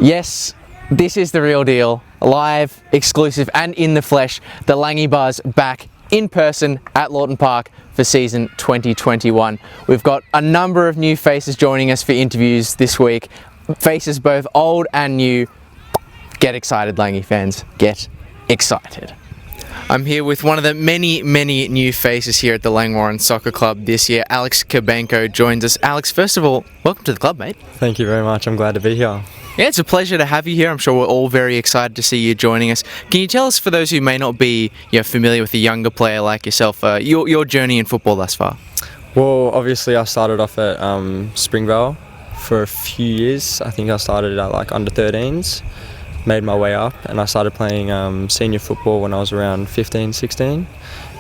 Yes, this is the real deal. Live, exclusive and in the flesh. The Langy Buzz back in person at Lawton Park for season 2021. We've got a number of new faces joining us for interviews this week. Faces both old and new. Get excited, Langy fans. Get excited. I'm here with one of the many new faces here at the Langwarrin Soccer Club this year. Alex Kabenko joins us. Alex, first of all, welcome to the club, mate. Thank you very much. I'm glad to be here. Yeah, it's a pleasure to have you here. I'm sure we're all very excited to see you joining us. Can you tell us, for those who may not be familiar with a younger player like yourself, your journey in football thus far? Well, obviously I started off at Springvale for a few years. I think I started at like under 13s, made my way up, and I started playing senior football when I was around 15, 16.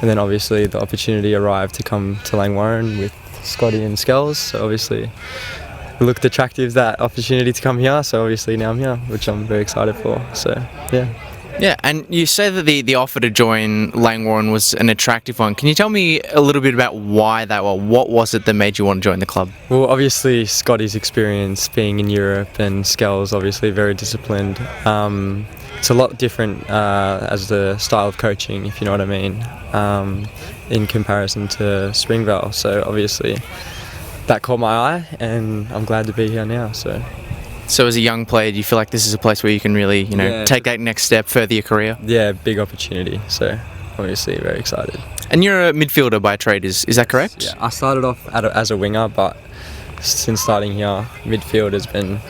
And then obviously the opportunity arrived to come to Langwarrin with Scotty and Skells. So obviously it looked attractive, that opportunity to come here, so obviously now I'm here, which I'm very excited for. So yeah. Yeah, and you say that the offer to join Langwarrin was an attractive one. Can you tell me a little bit about why that was? What was it that made you want to join the club? Well, obviously Scotty's experience being in Europe, and Skells obviously very disciplined. It's a lot different as the style of coaching, if you know what I mean, in comparison to Springvale. So obviously that caught my eye, and I'm glad to be here now. So as a young player, do you feel like this is a place where you can really, take that next step, further your career? Yeah, big opportunity. So obviously very excited. And you're a midfielder by trade, is that correct? Yeah, I started off as a winger, but since starting here, midfield has been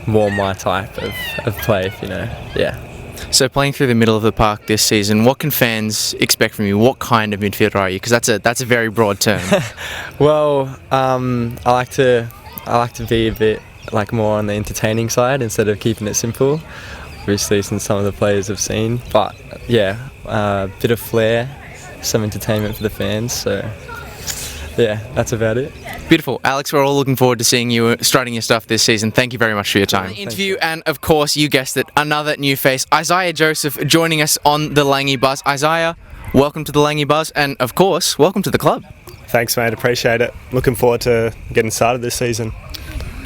more my type of play, yeah. So playing through the middle of the park this season, what can fans expect from you? What kind of midfielder are you? Because that's a very broad term. Well, I like to be a bit like more on the entertaining side instead of keeping it simple. Obviously, since some of the players have seen, but yeah, a bit of flair, some entertainment for the fans. So yeah, that's about it. Beautiful. Alex, we're all looking forward to seeing you strutting your stuff this season. Thank you very much for your time. Interview, and of course, you guessed it, another new face, Isaiah Joseph, joining us on the Langy Buzz. Isaiah, welcome to the Langy Buzz, and of course, welcome to the club. Thanks, mate. Appreciate it. Looking forward to getting started this season.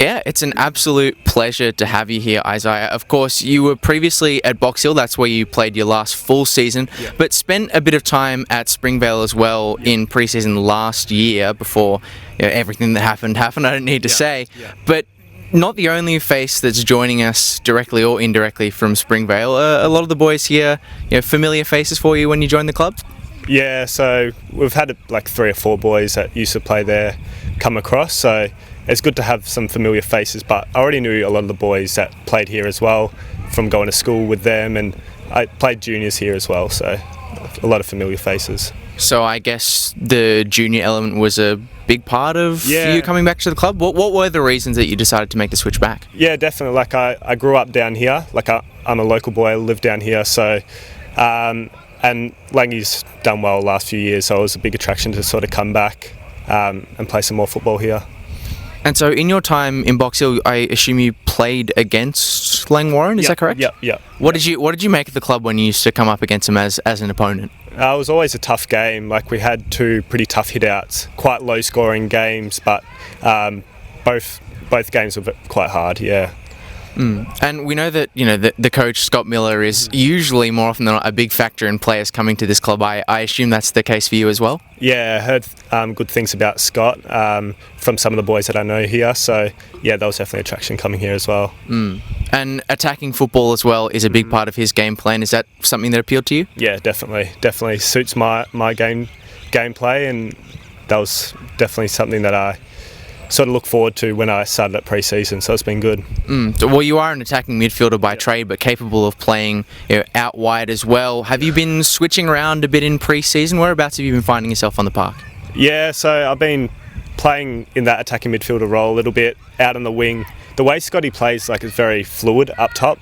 Yeah, it's an absolute pleasure to have you here, Isaiah. Of course, you were previously at Box Hill. That's where you played your last full season, but spent a bit of time at Springvale as well in pre-season last year before everything that happened. I don't need to say. But not the only face that's joining us directly or indirectly from Springvale. A lot of the boys here, familiar faces for you when you joined the club? Yeah, so we've had like 3 or 4 boys that used to play there come across, so it's good to have some familiar faces, but I already knew a lot of the boys that played here as well from going to school with them, and I played juniors here as well, so a lot of familiar faces. So I guess the junior element was a big part of you coming back to the club? What were the reasons that you decided to make the switch back? Yeah, definitely. Like I grew up down here, like I'm a local boy, I live down here, so and Langy's done well the last few years, so it was a big attraction to sort of come back and play some more football here. And so in your time in Box Hill, I assume you played against Langwarrin, is that correct? Yeah. What did you make of the club when you used to come up against them as an opponent? It was always a tough game. Like we had 2 pretty tough hit-outs, quite low-scoring games, but both games were quite hard, yeah. And we know that the coach Scott Miller is usually more often than not a big factor in players coming to this club. I assume that's the case for you as well? Yeah, I heard good things about Scott from some of the boys that I know here, so yeah, that was definitely an attraction coming here as well. And attacking football as well is a big part of his game plan. Is that something that appealed to you? Yeah, definitely suits my gameplay, and that was definitely something that I sort of look forward to when I started at pre-season, so it's been good. Well, you are an attacking midfielder by trade, but capable of playing out wide as well. Have you been switching around a bit in pre-season? Whereabouts have you been finding yourself on the park? Yeah, so I've been playing in that attacking midfielder role a little bit, out on the wing. The way Scotty plays is very fluid up top,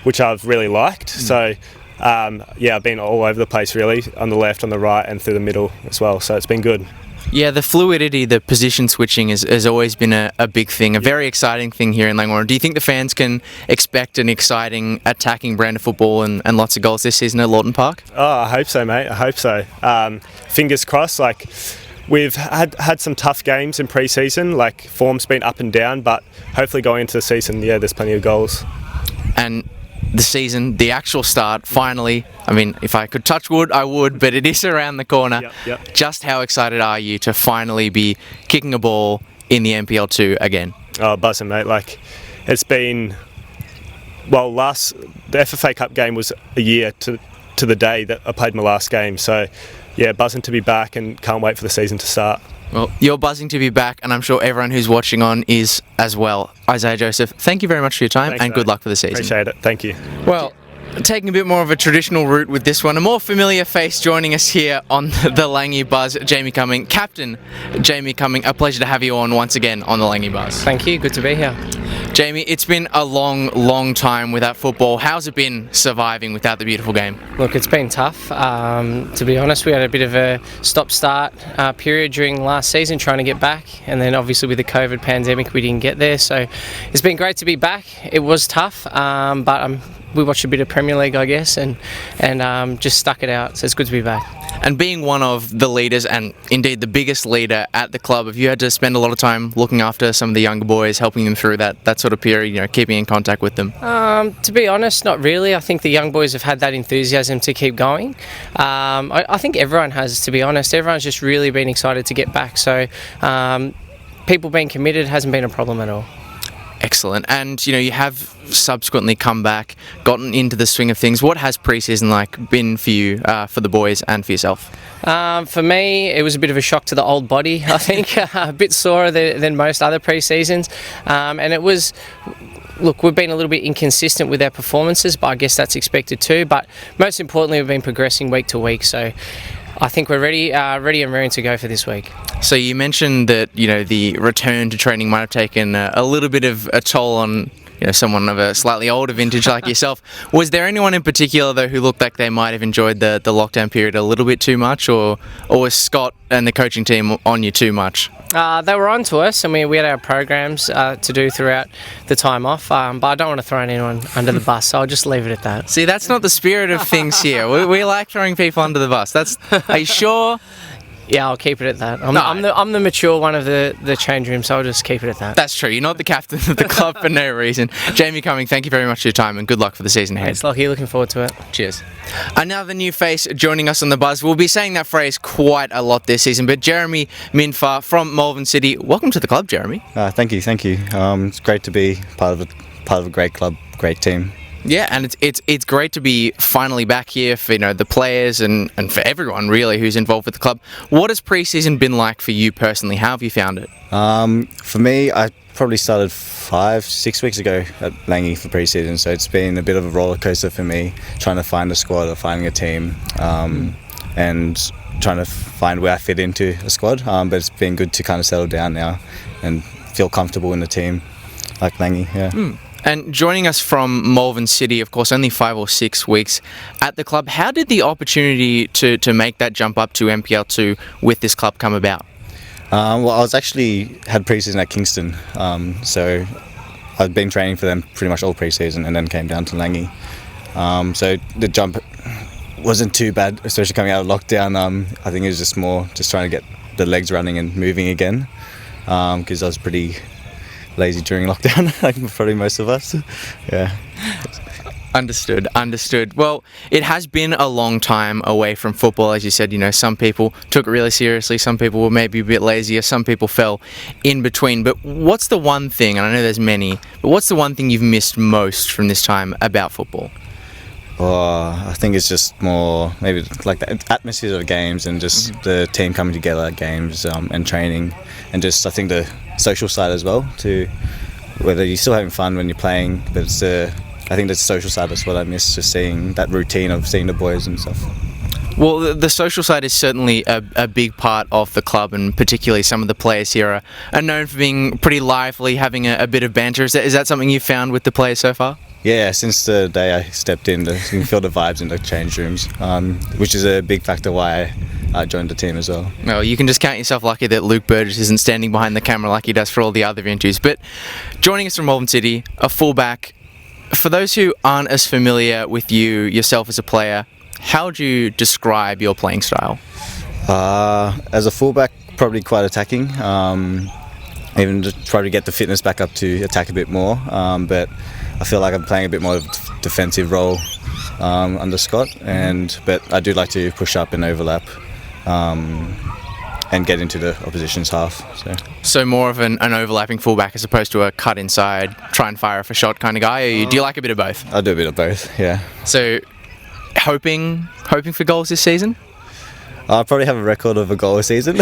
which I've really liked. So I've been all over the place really, on the left, on the right, and through the middle as well, so it's been good. Yeah, the fluidity, the position switching has always been a big thing, a very exciting thing here in Langwarrin. Do you think the fans can expect an exciting attacking brand of football and lots of goals this season at Lawton Park? Oh, I hope so, mate. I hope so. Fingers crossed. We've had some tough games in pre-season, like form's been up and down, but hopefully going into the season, there's plenty of goals. And the season, the actual start, finally, I mean, if I could touch wood, I would, but it is around the corner. Yep. Just how excited are you to finally be kicking a ball in the NPL2 again? Oh, buzzing, mate. Like, it's been... Well, the FFA Cup game was a year to the day that I played my last game, so yeah, buzzing to be back and can't wait for the season to start. Well, you're buzzing to be back, and I'm sure everyone who's watching on is as well. Isaiah Joseph, thank you very much for your time. Thanks, and mate. good luck for the season. Appreciate it. Thank you. Well, taking a bit more of a traditional route with this one, a more familiar face joining us here on the Langy Buzz, Jamie Cumming. Captain Jamie Cumming, a pleasure to have you on once again on the Langy Buzz. Thank you, good to be here. Jamie, it's been a long time without football. How's it been surviving without the beautiful game? Look, it's been tough. To be honest, we had a bit of a stop-start period during last season trying to get back, and then obviously with the COVID pandemic we didn't get there, so it's been great to be back. It was tough, but we watched a bit of Premier League, I guess, and just stuck it out, so it's good to be back. And being one of the leaders, and indeed the biggest leader at the club, have you had to spend a lot of time looking after some of the younger boys, helping them through that sort of period, keeping in contact with them? To be honest, not really. I think the young boys have had that enthusiasm to keep going. I think everyone has, to be honest. Everyone's just really been excited to get back, so people being committed hasn't been a problem at all. Excellent. And, you have subsequently come back, gotten into the swing of things. What has pre-season been for you, for the boys and for yourself? For me, it was a bit of a shock to the old body, I think. A bit sorer than most other pre-seasons. And it was... Look, we've been a little bit inconsistent with our performances, but I guess that's expected too. But most importantly, we've been progressing week to week. So I think we're ready and raring to go for this week. So you mentioned that, the return to training might have taken a little bit of a toll on, someone of a slightly older vintage like yourself. Was there anyone in particular, though, who looked like they might have enjoyed the lockdown period a little bit too much, or was Scott and the coaching team on you too much? They were on to us, and we had our programs to do throughout the time off, but I don't want to throw anyone under the bus, so I'll just leave it at that. See, that's not the spirit of things here. We like throwing people under the bus. Are you sure? Yeah, I'll keep it at that. I'm the mature one of the change room, so I'll just keep it at that. That's true. You're not the captain of the club for no reason. Jamie Cumming, thank you very much for your time and good luck for the season ahead. Thanks, Lockie. Looking forward to it. Cheers. Another new face joining us on the buzz. We'll be saying that phrase quite a lot this season, but Jeremy Minfar from Malvern City. Welcome to the club, Jeremy. Thank you. It's great to be part of a great club, great team. Yeah, and it's great to be finally back here for the players and for everyone really who's involved with the club. What has pre-season been like for you personally? How have you found it? For me, I probably started 5-6 weeks ago at Langy for pre-season, so it's been a bit of a roller coaster for me, trying to find a squad or finding a team, and trying to find where I fit into a squad. But it's been good to kind of settle down now and feel comfortable in the team like Langy. Yeah. And joining us from Malvern City, of course, only 5 or 6 weeks at the club. How did the opportunity to make that jump up to NPL2 with this club come about? Well, I was actually had pre-season at Kingston, so I'd been training for them pretty much all pre-season and then came down to Langy. So the jump wasn't too bad, especially coming out of lockdown. I think it was just trying to get the legs running and moving again, because I was pretty lazy during lockdown, like probably most of us. Yeah. Understood. Well, it has been a long time away from football, as you said. Some people took it really seriously, some people were maybe a bit lazier, some people fell in between. But what's the one thing, and I know there's many, but what's the one thing you've missed most from this time about football? I think it's just more maybe like the atmosphere of games and just the team coming together at games and training, and just I think the social side as well, to whether you're still having fun when you're playing, but it's I think the social side is what I miss, just seeing that routine of seeing the boys and stuff. Well, the social side is certainly a big part of the club, and particularly some of the players here are known for being pretty lively, having a bit of banter. Is that something you've found with the players so far? Yeah, since the day I stepped in, you can feel the vibes in the change rooms, which is a big factor why I joined the team as well. Well, you can just count yourself lucky that Luke Burgess isn't standing behind the camera like he does for all the other interviews. But joining us from Malvern City, a fullback. For those who aren't as familiar with yourself as a player, how would you describe your playing style? As a fullback, probably quite attacking. Even just try to get the fitness back up to attack a bit more. But I feel like I'm playing a bit more of a defensive role under Scott. But I do like to push up and overlap. And get into the opposition's half. So more of an overlapping fullback as opposed to a cut inside, try and fire off a shot kind of guy, or do you like a bit of both? I do a bit of both, yeah. So hoping for goals this season? I probably have a record of a goal a season.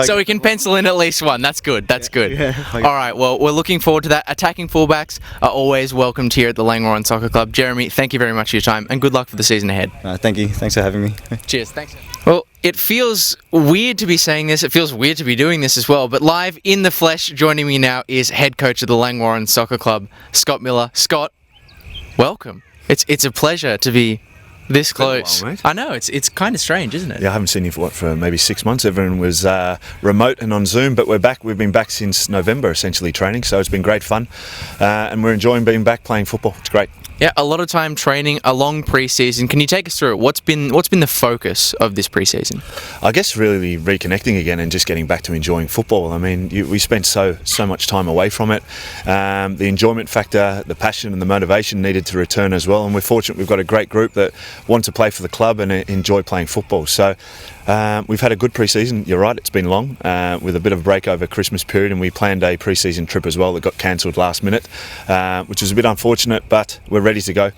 So we can pencil in at least one. That's good. That's good. Yeah. All right. Well, we're looking forward to that. Attacking fullbacks are always welcomed here at the Langwarrin Soccer Club. Jeremy, thank you very much for your time, and good luck for the season ahead. Thank you. Thanks for having me. Cheers. Thanks. Well, it feels weird to be saying this. It feels weird to be doing this as well. But live in the flesh, joining me now is head coach of the Langwarrin Soccer Club, Scott Miller. Scott, welcome. It's a pleasure to be this close. While, mate. I know, it's kind of strange, isn't it? Yeah, I haven't seen you for maybe 6 months. Everyone was remote and on Zoom, but we're back. We've been back since November, essentially training. So it's been great fun, and we're enjoying being back playing football. It's great. Yeah, a lot of time training, a long pre-season. Can you take us through it? What's been the focus of this pre-season? I guess really reconnecting again and just getting back to enjoying football. I mean, we spent so much time away from it. The enjoyment factor, the passion and the motivation needed to return as well. And we're fortunate we've got a great group that want to play for the club and enjoy playing football. So we've had a good pre-season. You're right, it's been long with a bit of a break over Christmas period, and we planned a pre-season trip as well that got cancelled last minute, which was a bit unfortunate, but we're ready to go.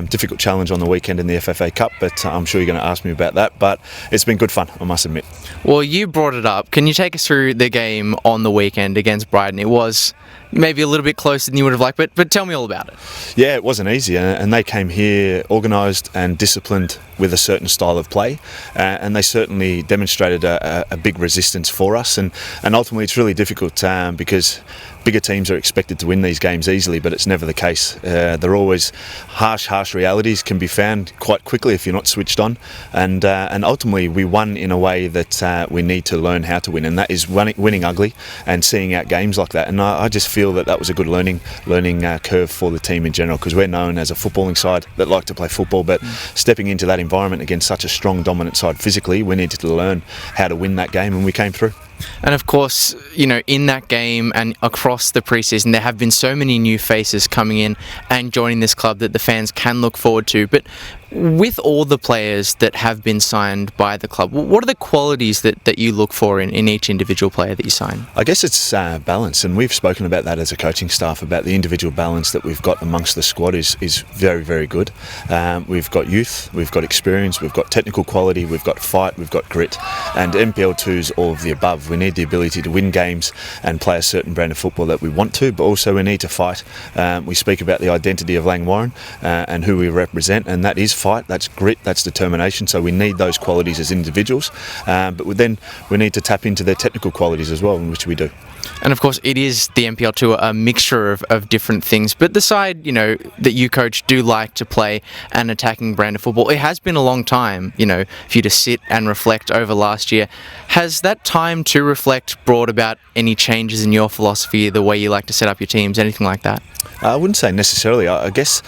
Difficult challenge on the weekend in the FFA Cup, but I'm sure you're going to ask me about that. But it's been good fun, I must admit. Well, you brought it up. Can you take us through the game on the weekend against Brighton? It was maybe a little bit closer than you would have liked, but tell me all about it. Yeah, it wasn't easy, and they came here organised and disciplined with a certain style of play, and they certainly demonstrated a big resistance for us, and ultimately it's really difficult because bigger teams are expected to win these games easily, but it's never the case. They're always harsh realities can be found quite quickly if you're not switched on, and ultimately we won in a way that we need to learn how to win, and that is winning ugly and seeing out games like that. And I just feel that was a good learning curve for the team in general, because we're known as a footballing side that like to play football, but stepping into that environment against such a strong dominant side physically, we needed to learn how to win that game, and we came through. And of course, you know, in that game and across the preseason, there have been so many new faces coming in and joining this club that the fans can look forward to. But with all the players that have been signed by the club, what are the qualities that you look for in each individual player that you sign? I guess it's balance, and we've spoken about that as a coaching staff, about the individual balance that we've got amongst the squad is very, very good. We've got youth, we've got experience, we've got technical quality, we've got fight, we've got grit, and MPL2 is all of the above. We need the ability to win games and play a certain brand of football that we want to, but also we need to fight. We speak about the identity of Langwarrin and who we represent, and that is fight, that's grit, that's determination. So we need those qualities as individuals, but then we need to tap into their technical qualities as well, which we do. And of course, it is the MPL2, a mixture of different things. But the side, you know, that you coach do like to play an attacking brand of football. It has been a long time, you know, for you to sit and reflect over last year. Has that time to reflect brought about any changes in your philosophy, the way you like to set up your teams, anything like that? I wouldn't say necessarily. I guess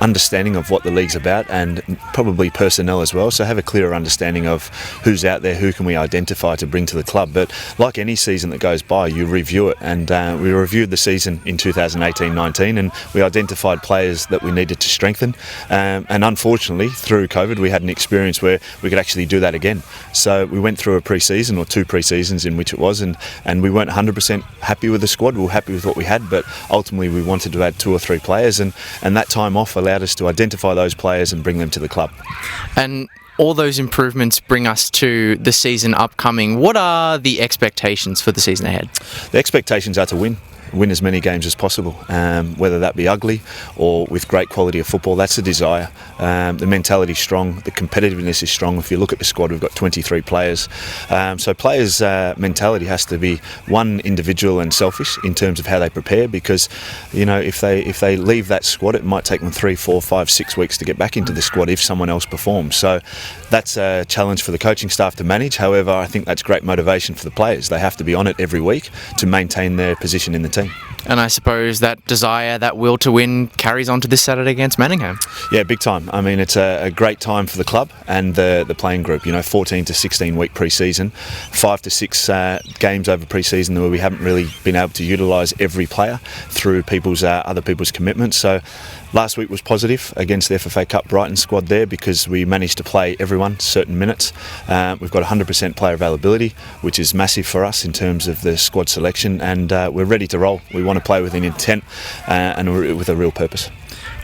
understanding of what the league's about, and probably personnel as well, so have a clearer understanding of who's out there, who can we identify to bring to the club. But like any season that goes by, you review it, and we reviewed the season in 2018-19 and we identified players that we needed to strengthen, and unfortunately through COVID we had an experience where we could actually do that again. So we went through a pre-season, or two pre-seasons in which it was, and we weren't 100% happy with the squad. We were happy with what we had, but ultimately we wanted to add 2 or 3 players, and that time off allowed us to identify those players and bring them to the club. And all those improvements bring us to the season upcoming. What are the expectations for the season ahead? The expectations are to win as many games as possible, whether that be ugly or with great quality of football. That's the desire. The mentality is strong, the competitiveness is strong. If you look at the squad, we've got 23 players. So players' mentality has to be, one, individual and selfish in terms of how they prepare, because you know, if they leave that squad, it might take them 3, 4, 5, 6 weeks to get back into the squad if someone else performs. So that's a challenge for the coaching staff to manage. However, I think that's great motivation for the players. They have to be on it every week to maintain their position in the team. And I suppose that desire, that will to win carries on to this Saturday against Manningham. Yeah, big time. I mean, it's a great time for the club and the playing group. 14 to 16 week pre-season, 5 to 6 games over pre-season where we haven't really been able to utilise every player through other people's commitments. So last week was positive against the FFA Cup Brighton squad there because we managed to play everyone certain minutes. We've got 100% player availability, which is massive for us in terms of the squad selection, and we're ready to roll. We want to play with an intent and with a real purpose.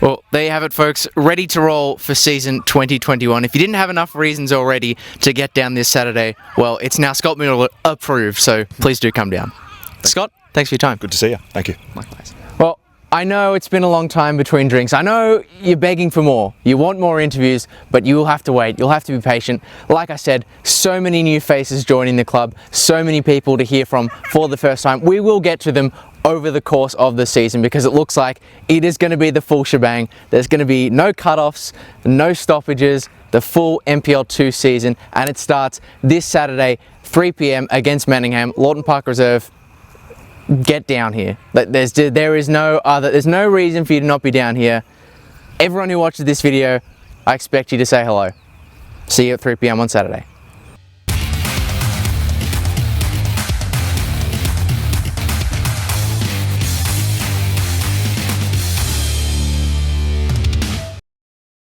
Well, there you have it, folks. Ready to roll for season 2021. If you didn't have enough reasons already to get down this Saturday, well, it's now Scott Miller approved, so please do come down. Scott, thanks for your time. Good to see you. Thank you. Likewise. Well, I know it's been a long time between drinks. I know you're begging for more. You want more interviews, but you will have to wait. You'll have to be patient. Like I said, so many new faces joining the club, so many people to hear from for the first time. We will get to them over the course of the season because it looks like it is going to be the full shebang. There's going to be no cut-offs, no stoppages, the full NPL2 season, and it starts this Saturday, 3 p.m. against Manningham, Lawton Park Reserve. Get down here. There's no reason for you to not be down here. Everyone who watches this video, I expect you to say hello. See you at 3 p.m. on Saturday.